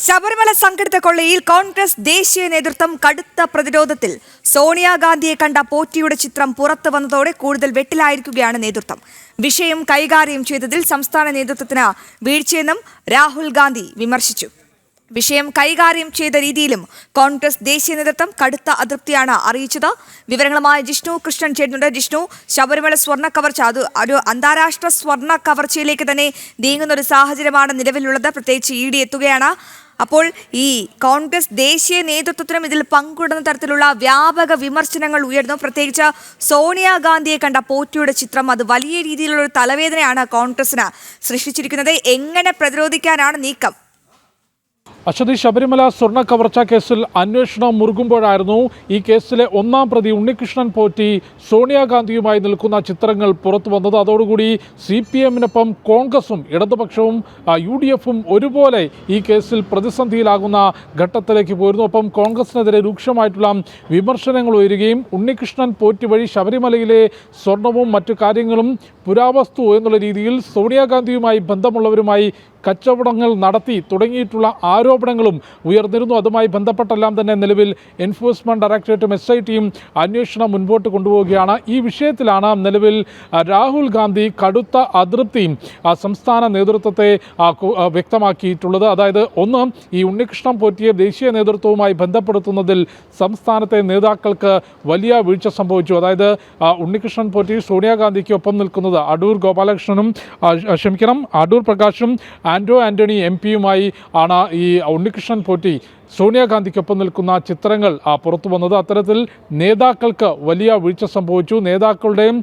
ശബരിമല സംഘടിത കൊള്ളയിൽ കോൺഗ്രസ് ദേശീയ നേതൃത്വം കടുത്ത പ്രതിരോധത്തിൽ. സോണിയാഗാന്ധിയെ കണ്ട പോറ്റിയുടെ ചിത്രം പുറത്തു വന്നതോടെ കൂടുതൽ വെട്ടിലായിരിക്കുകയാണ് നേതൃത്വം. വിഷയം കൈകാര്യം ചെയ്തതിൽ സംസ്ഥാന നേതൃത്വത്തിന് വീഴ്ചയെന്നും രാഹുൽ ഗാന്ധി വിമർശിച്ചു. വിഷയം കൈകാര്യം ചെയ്ത രീതിയിലും കോൺഗ്രസ് ദേശീയ നേതൃത്വം കടുത്ത അതൃപ്തിയാണ് അറിയിച്ചത്. വിവരങ്ങളുമായി ജിഷ്ണു കൃഷ്ണൻ ചേരുന്നുണ്ട്. ജിഷ്ണു, ശബരിമല സ്വർണ്ണ കവർച്ച അത് ഒരു അന്താരാഷ്ട്ര സ്വർണ്ണ കവർച്ചയിലേക്ക് തന്നെ നീങ്ങുന്ന ഒരു സാഹചര്യമാണ് നിലവിലുള്ളത്. പ്രത്യേകിച്ച് ED എത്തുകയാണ്. അപ്പോൾ ഈ കോൺഗ്രസ് ദേശീയ നേതൃത്വത്തിനും ഇതിൽ പങ്കുകൊള്ളുന്ന തരത്തിലുള്ള വ്യാപക വിമർശനങ്ങൾ ഉയർന്നു. പ്രത്യേകിച്ച് സോണിയാഗാന്ധിയെ കണ്ട പോറ്റിയുടെ ചിത്രം അത് വലിയ രീതിയിലുള്ള ഒരു തലവേദനയാണ് കോൺഗ്രസിന് സൃഷ്ടിച്ചിരിക്കുന്നത്. എങ്ങനെ പ്രതിരോധിക്കാനാണ് നീക്കം? അശ്വതി, ശബരിമല സ്വർണ്ണ കവർച്ചാ കേസിൽ അന്വേഷണം മുറുകുമ്പോഴായിരുന്നു ഈ കേസിലെ ഒന്നാം പ്രതി ഉണ്ണികൃഷ്ണൻ പോറ്റി സോണിയാഗാന്ധിയുമായി നിൽക്കുന്ന ചിത്രങ്ങൾ പുറത്തു വന്നത്. അതോടുകൂടി CPM-നൊപ്പം കോൺഗ്രസും ഇടതുപക്ഷവും UDF-ഉം ഒരുപോലെ ഈ കേസിൽ പ്രതിസന്ധിയിലാകുന്ന ഘട്ടത്തിലേക്ക് പോയിരുന്നു. ഒപ്പം കോൺഗ്രസിനെതിരെ രൂക്ഷമായിട്ടുള്ള വിമർശനങ്ങൾ ഉയരുകയും ഉണ്ണികൃഷ്ണൻ പോറ്റി വഴി ശബരിമലയിലെ സ്വർണവും മറ്റു കാര്യങ്ങളും പുരാവസ്തു എന്നുള്ള രീതിയിൽ സോണിയാഗാന്ധിയുമായി ബന്ധമുള്ളവരുമായി കച്ചവടങ്ങൾ നടത്തി തുടങ്ങിയിട്ടുള്ള ആരോപണങ്ങളും ഉയർന്നിരുന്നു. അതുമായി ബന്ധപ്പെട്ടെല്ലാം തന്നെ നിലവിൽ എൻഫോഴ്സ്മെന്റ് ഡയറക്ടറേറ്റും SIT-യും അന്വേഷണം മുൻപോട്ട് കൊണ്ടുപോവുകയാണ്. ഈ വിഷയത്തിലാണ് നിലവിൽ രാഹുൽ ഗാന്ധി കടുത്ത അതൃപ്തി സംസ്ഥാന നേതൃത്വത്തെ വ്യക്തമാക്കിയിട്ടുള്ളത്. അതായത് ഒന്ന്, ഈ ഉണ്ണികൃഷ്ണൻ പോറ്റിയെ ദേശീയ നേതൃത്വവുമായി ബന്ധപ്പെടുത്തുന്നതിൽ സംസ്ഥാനത്തെ നേതാക്കൾക്ക് വലിയ വീഴ്ച സംഭവിച്ചു. അതായത് ഉണ്ണികൃഷ്ണൻ പോറ്റി സോണിയാഗാന്ധിക്ക് ഒപ്പം നിൽക്കുന്നത് അടൂർ പ്രകാശും ആന്റണി MP-യുമായി ആണ് ഈ ഉണ്ണികൃഷ്ണൻ പോറ്റി സോണിയാഗാന്ധിക്കൊപ്പം നിൽക്കുന്ന ചിത്രങ്ങൾ പുറത്തു വന്നത്. അത്തരത്തിൽ നേതാക്കൾക്ക് വലിയ വീഴ്ച സംഭവിച്ചു. നേതാക്കളുടെയും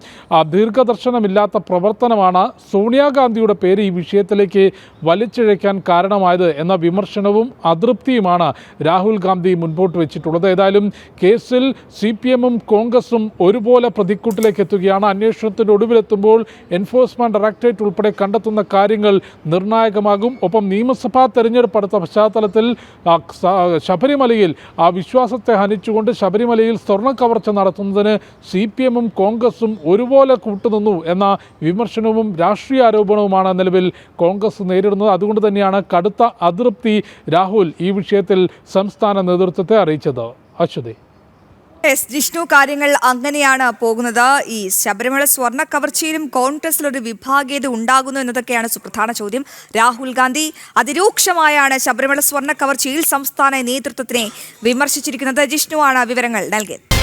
ദീർഘദർശനമില്ലാത്ത പ്രവർത്തനമാണ് സോണിയാഗാന്ധിയുടെ പേര് ഈ വിഷയത്തിലേക്ക് വലിച്ചിഴയ്ക്കാൻ കാരണമായത് എന്ന വിമർശനവും അതൃപ്തിയുമാണ് രാഹുൽ ഗാന്ധി മുൻപോട്ട് വെച്ചിട്ടുള്ളത്. ഏതായാലും കേസിൽ CPM-ഉം കോൺഗ്രസും ഒരുപോലെ പ്രതിക്കൂട്ടിലേക്ക് എത്തുകയാണ്. അന്വേഷണത്തിൻ്റെ ഒടുവിലെത്തുമ്പോൾ എൻഫോഴ്സ്മെന്റ് ഡയറക്ടറേറ്റ് ഉൾപ്പെടെ കണ്ടെത്തുന്ന കാര്യങ്ങൾ നിർണായകമാകും. ഒപ്പം നിയമസഭാ തെരഞ്ഞെടുപ്പ് അടുത്ത പശ്ചാത്തലത്തിൽ ശബരിമലയിൽ വിശ്വാസത്തെ ഹനിച്ചുകൊണ്ട് ശബരിമലയിൽ സ്വർണ്ണ കവർച്ച നടത്തുന്നതിന് CPM-ഉം കോൺഗ്രസും ഒരുപോലെ കൂട്ടുനിന്നു എന്ന വിമർശനവും രാഷ്ട്രീയ ആരോപണവുമാണ് നിലവിൽ കോൺഗ്രസ് നേരിടുന്നത്. അതുകൊണ്ട് തന്നെയാണ് കടുത്ത അതൃപ്തി രാഹുൽ ഈ വിഷയത്തിൽ സംസ്ഥാന നേതൃത്വത്തെ അറിയിച്ചത്. അശ്വതി. ജിഷ്ണു, കാര്യങ്ങൾ അങ്ങനെയാണ് പോകുന്നത്. ഈ ശബരിമല സ്വർണ്ണ കവർച്ചയിലും കോൺഗ്രസിലൊരു വിഭാഗീയത ഉണ്ടാകുന്നു എന്നതൊക്കെയാണ് സുപ്രധാന ചോദ്യം. രാഹുൽ ഗാന്ധി അതിരൂക്ഷമായാണ് ശബരിമല സ്വർണ്ണ കവർച്ചയിൽ സംസ്ഥാന നേതൃത്വത്തിനെ വിമർശിച്ചിരിക്കുന്നത്. ജിഷ്ണുവാണ് വിവരങ്ങൾ നൽകിയത്.